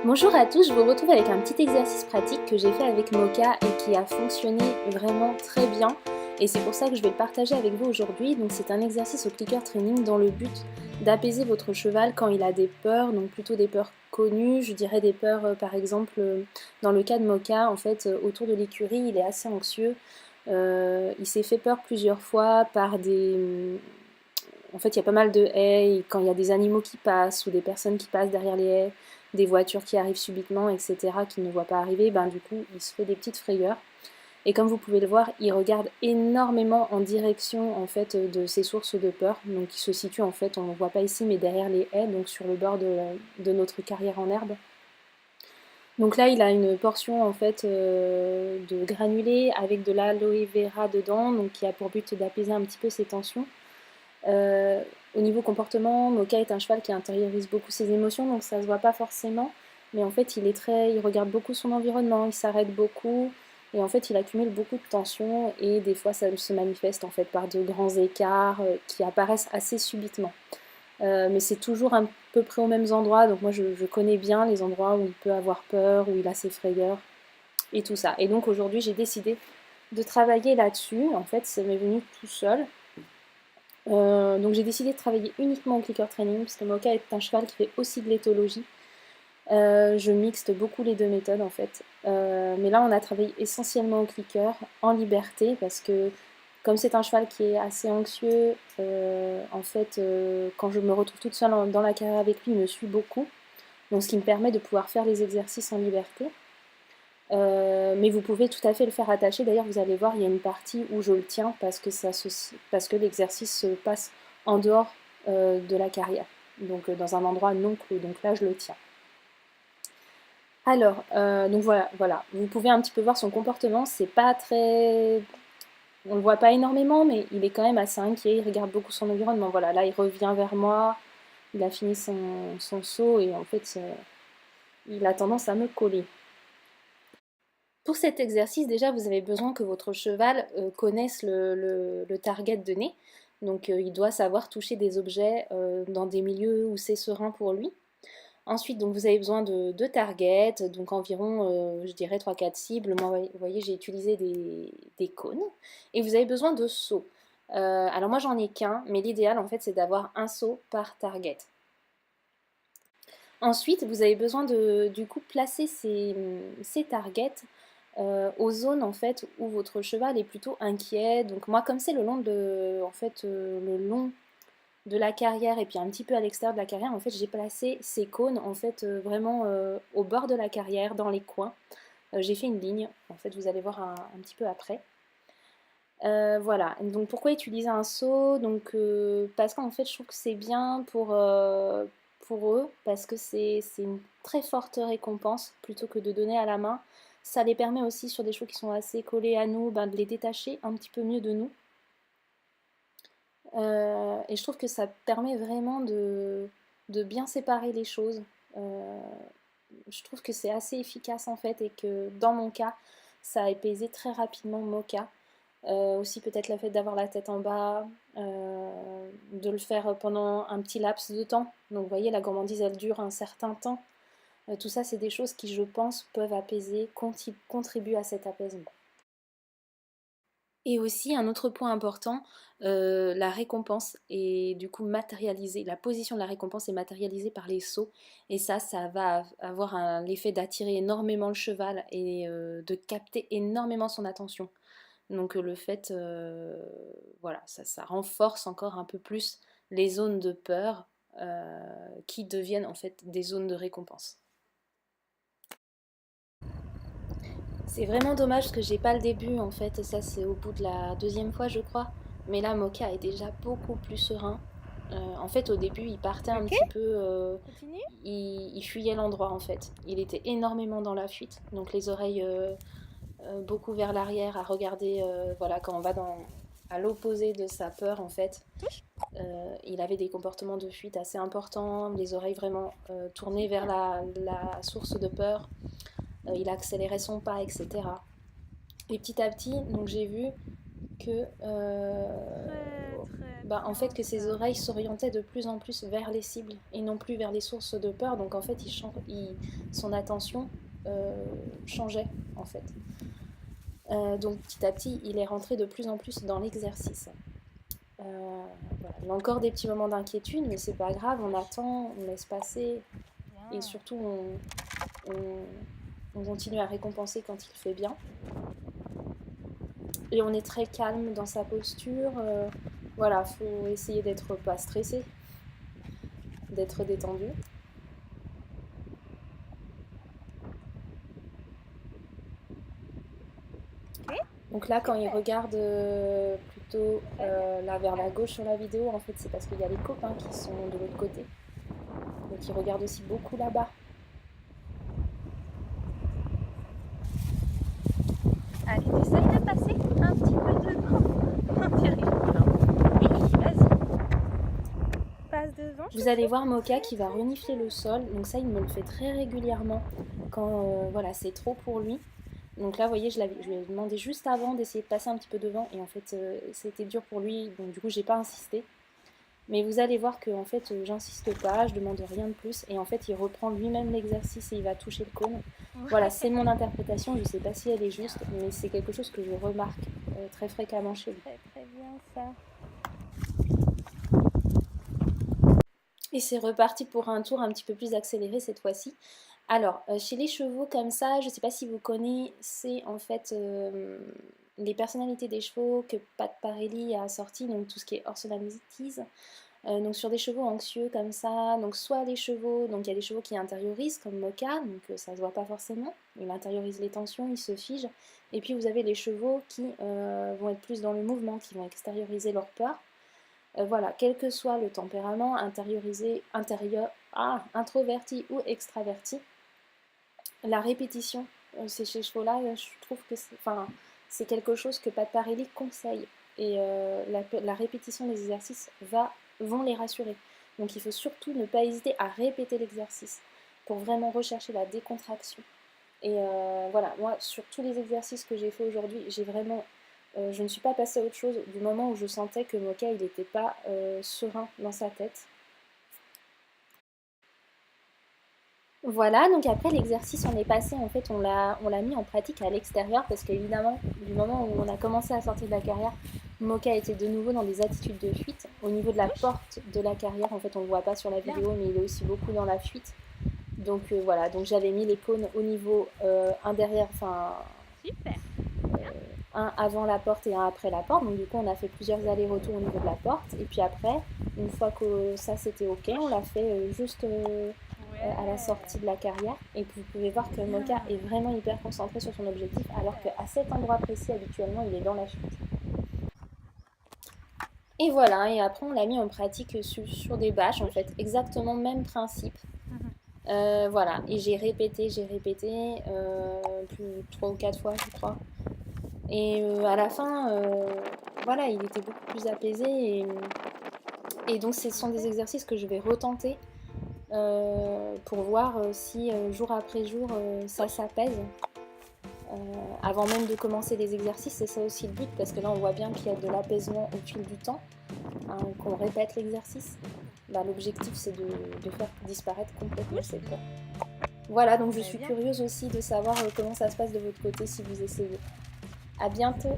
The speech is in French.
Bonjour à tous, je vous retrouve avec un petit exercice pratique que j'ai fait avec Mocha et qui a fonctionné vraiment très bien. Et c'est pour ça que je vais le partager avec vous aujourd'hui. Donc c'est un exercice au clicker training dans le but d'apaiser votre cheval quand il a des peurs, donc plutôt des peurs connues. Je dirais des peurs par exemple dans le cas de Mocha, en fait autour de l'écurie il est assez anxieux. Il s'est fait peur plusieurs fois par des... En fait, il y a pas mal de haies, et quand il y a des animaux qui passent ou des personnes qui passent derrière les haies, des voitures qui arrivent subitement, etc., qu'il ne voit pas arriver, ben du coup, il se fait des petites frayeurs. Et comme vous pouvez le voir, il regarde énormément en direction en fait de ses sources de peur. Donc il se situe en fait, on ne le voit pas ici, mais derrière les haies, donc sur le bord de notre carrière en herbe. Donc là, il a une portion en fait de granulé avec de l'aloe vera dedans, donc qui a pour but d'apaiser un petit peu ses tensions. Euh, Au niveau comportement, Mocha est un cheval qui intériorise beaucoup ses émotions, donc ça se voit pas forcément. Mais en fait, il regarde beaucoup son environnement, il s'arrête beaucoup, et en fait, il accumule beaucoup de tensions, et des fois, ça se manifeste en fait par de grands écarts qui apparaissent assez subitement. Mais c'est toujours à peu près aux mêmes endroits, donc moi, je connais bien les endroits où il peut avoir peur, où il a ses frayeurs, et tout ça. Et donc aujourd'hui, j'ai décidé de travailler là-dessus. En fait, ça m'est venu tout seul. Donc j'ai décidé de travailler uniquement au clicker training parce que Mocha est un cheval qui fait aussi de l'éthologie. Je mixte beaucoup les deux méthodes en fait. Mais là on a travaillé essentiellement au clicker en liberté parce que comme c'est un cheval qui est assez anxieux, en fait quand je me retrouve toute seule dans la carrière avec lui, il me suit beaucoup. Donc ce qui me permet de pouvoir faire les exercices en liberté. Mais vous pouvez tout à fait le faire attacher. D'ailleurs, vous allez voir, il y a une partie où je le tiens parce que l'exercice se passe en dehors de la carrière, donc dans un endroit non clos. Donc là, je le tiens. Alors, donc voilà, vous pouvez un petit peu voir son comportement. C'est pas très, on le voit pas énormément, mais il est quand même assez inquiet. Il regarde beaucoup son environnement. Voilà, là, il revient vers moi. Il a fini son saut et en fait, il a tendance à me coller. Pour cet exercice, déjà, vous avez besoin que votre cheval connaisse le target donné. Donc, il doit savoir toucher des objets dans des milieux où c'est serein pour lui. Ensuite, donc, vous avez besoin de deux targets, donc environ, je dirais, 3-4 cibles. Moi, vous voyez, j'ai utilisé des cônes. Et vous avez besoin de seaux. Alors, moi, j'en ai qu'un, mais l'idéal, en fait, c'est d'avoir un seau par target. Ensuite, vous avez besoin de, du coup, placer ces targets aux zones en fait où votre cheval est plutôt inquiet. Donc moi, comme c'est le long de, en fait, le long de la carrière et puis un petit peu à l'extérieur de la carrière, en fait, j'ai placé ces cônes en fait vraiment au bord de la carrière, dans les coins. J'ai fait une ligne. En fait, vous allez voir un petit peu après. Voilà, donc pourquoi utiliser un seau? Donc parce qu'en fait je trouve que c'est bien pour eux, parce que c'est une très forte récompense plutôt que de donner à la main. Ça les permet aussi sur des chevaux qui sont assez collés à nous, ben, de les détacher un petit peu mieux de nous. Et je trouve que ça permet vraiment de bien séparer les choses. Euh, je trouve que c'est assez efficace en fait et que dans mon cas, ça a apaisé très rapidement Mocha. Aussi peut-être le fait d'avoir la tête en bas, de le faire pendant un petit laps de temps. Donc vous voyez, la gourmandise, elle dure un certain temps. Tout ça, c'est des choses qui, je pense, peuvent apaiser, contribuent à cet apaisement. Et aussi, un autre point important, la récompense est du coup matérialisée. La position de la récompense est matérialisée par les sauts. Et ça va avoir l'effet d'attirer énormément le cheval et de capter énormément son attention. Donc le fait, voilà, ça renforce encore un peu plus les zones de peur qui deviennent en fait des zones de récompense. C'est vraiment dommage que j'ai pas le début en fait, ça c'est au bout de la deuxième fois je crois. Mais là Mocha est déjà beaucoup plus serein. En fait au début il partait un Ok, petit peu, continue. il fuyait l'endroit en fait. Il était énormément dans la fuite, donc les oreilles beaucoup vers l'arrière à regarder, voilà quand on va à l'opposé de sa peur en fait. Touche. Il avait des comportements de fuite assez importants, les oreilles vraiment tournées vers Super. la source de peur. Il accélérait son pas, etc. Et petit à petit, donc j'ai vu que en fait que ses oreilles s'orientaient de plus en plus vers les cibles et non plus vers les sources de peur. Donc en fait, son attention changeait en fait. Donc petit à petit, il est rentré de plus en plus dans l'exercice. Voilà. Il y a encore des petits moments d'inquiétude, mais c'est pas grave, on attend, on laisse passer et surtout on continue à récompenser quand il fait bien. Et on est très calme dans sa posture. Voilà, faut essayer d'être pas stressé, d'être détendu. Donc là, quand il regarde plutôt là vers la gauche sur la vidéo, en fait, c'est parce qu'il y a les copains qui sont de l'autre côté. Donc il regarde aussi beaucoup là-bas. Allez, essaye de passer un petit peu devant. On y arrive. Vas-y. Passe devant. Vous allez voir Mocha qui va renifler le sol. Donc ça, il me le fait très régulièrement quand voilà, c'est trop pour lui. Donc là, vous voyez, je lui ai demandé juste avant d'essayer de passer un petit peu devant. Et en fait, c'était dur pour lui. Donc du coup, j'ai pas insisté. Mais vous allez voir que en fait, j'insiste pas, je demande rien de plus. Et en fait, il reprend lui-même l'exercice et il va toucher le cône. Voilà, c'est mon interprétation. Je sais pas si elle est juste, mais c'est quelque chose que je remarque très fréquemment chez lui. Très très bien ça. Et c'est reparti pour un tour un petit peu plus accéléré cette fois-ci. Alors, chez les chevaux comme ça, je ne sais pas si vous connaissez en fait les personnalités des chevaux que Pat Parelli a sorti, donc tout ce qui est personalities. Donc sur des chevaux anxieux comme ça, donc soit les chevaux, donc il y a des chevaux qui intériorisent comme Mocha, donc ça se voit pas forcément, il intériorise les tensions, il se fige. Et puis vous avez les chevaux qui vont être plus dans le mouvement, qui vont extérioriser leur peur. Voilà, quel que soit le tempérament, introverti ou extraverti, la répétition, ces chevaux-là, je trouve que c'est quelque chose que Pat Parelli conseille. Et la répétition des exercices vont les rassurer. Donc il faut surtout ne pas hésiter à répéter l'exercice pour vraiment rechercher la décontraction. Et voilà, moi, sur tous les exercices que j'ai fait aujourd'hui, je ne suis pas passée à autre chose du moment où je sentais que Mocha il n'était pas serein dans sa tête. Voilà, donc après l'exercice on est passé, en fait on l'a mis en pratique à l'extérieur parce qu'évidemment du moment où on a commencé à sortir de la carrière, Mocha était de nouveau dans des attitudes de fuite. Au niveau de la porte de la carrière, en fait on ne le voit pas sur la vidéo mais il est aussi beaucoup dans la fuite. Donc voilà, donc j'avais mis les cônes au niveau un derrière, enfin Super. Un avant la porte et un après la porte. Donc du coup on a fait plusieurs allers-retours au niveau de la porte. Et puis après, une fois que ça c'était ok, on l'a fait juste à la sortie de la carrière. Et puis vous pouvez voir que Mocha est vraiment hyper concentré sur son objectif, alors qu'à cet endroit précis habituellement il est dans la fuite. Et voilà, et après on l'a mis en pratique sur des bâches en fait, exactement même principe. Voilà, et j'ai répété plus 3 ou 4 fois je crois. Et à la fin, voilà, il était beaucoup plus apaisé et donc ce sont des exercices que je vais retenter pour voir si jour après jour ça s'apaise. Avant même de commencer les exercices, c'est ça aussi le but parce que là on voit bien qu'il y a de l'apaisement au fil du temps, hein, qu'on répète l'exercice. L'objectif c'est de faire disparaître complètement cette peur. Voilà, donc je suis curieuse aussi de savoir comment ça se passe de votre côté si vous essayez. À bientôt!